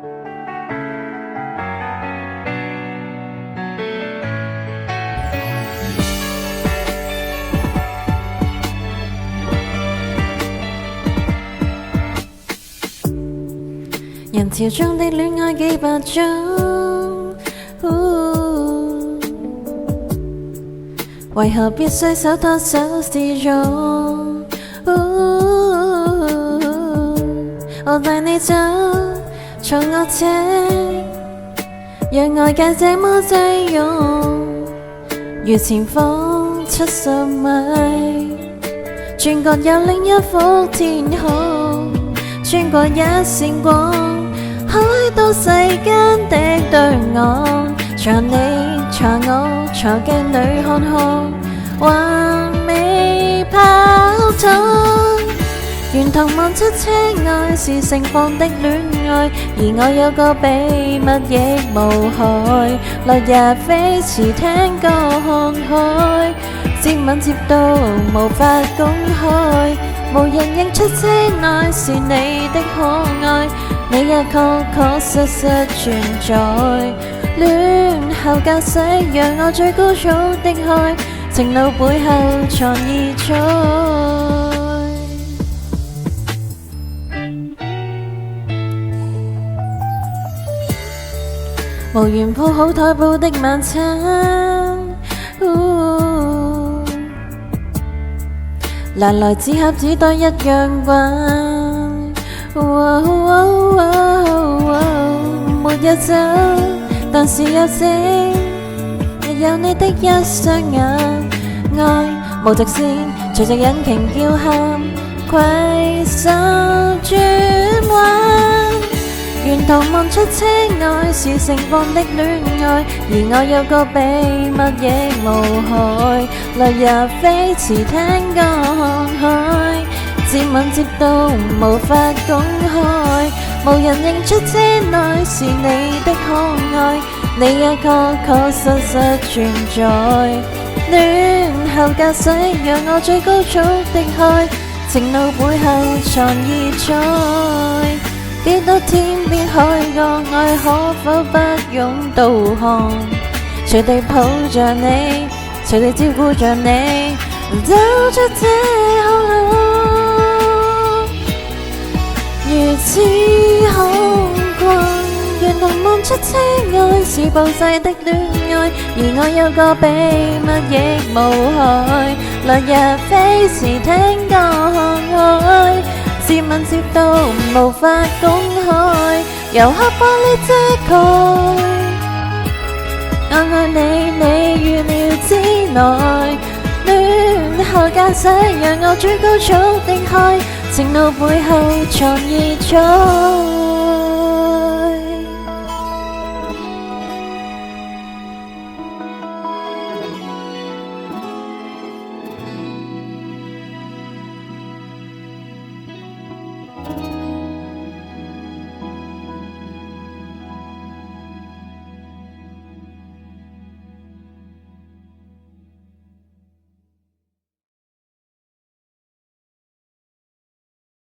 人潮中的戀愛幾百種，為何必須手拖手試用？我帶你走，從我這，讓外界這麼擠擁，如前方70米，轉角有另一幅天空，穿過一線光，開到世間的對岸，坐你坐我坐鏡裏看看，還未跑通。沿途望出車外是盛放的戀愛，而我有個秘密亦無害。來日飛馳聽歌看海，接吻接到無法公開，無人認出車內是你的可愛，你也確確實實存在。戀後駕駛讓我最高速的開，情路背後藏意在。無緣鋪好台布的晚餐，拿來紙盒紙袋一樣慣。沒有走，但是有聲，有你的一雙眼，愛無直線，隨着引擎叫喊，攜手轉彎。沿途望出車外是盛放的戀愛，而我有個秘密亦無害。來日飛馳聽歌看海，接吻接到無法公開，無人認出車內是你的可愛，你也確確實實存在。戀後駕駛讓我最高速的開，情路背後藏意在。幾多天邊海角，愛可否不用導航？隨地抱着你，隨地照顧着你，走出這巷路，如此空曠。沿途望出車外是暴逝的戀愛，而我有個秘密亦無害。來日飛馳聽歌看海，接吻接到無法公開，由黑玻璃遮蓋。我愛你，你預料之內。戀後駕駛讓我最高速的開，情路背後藏意在。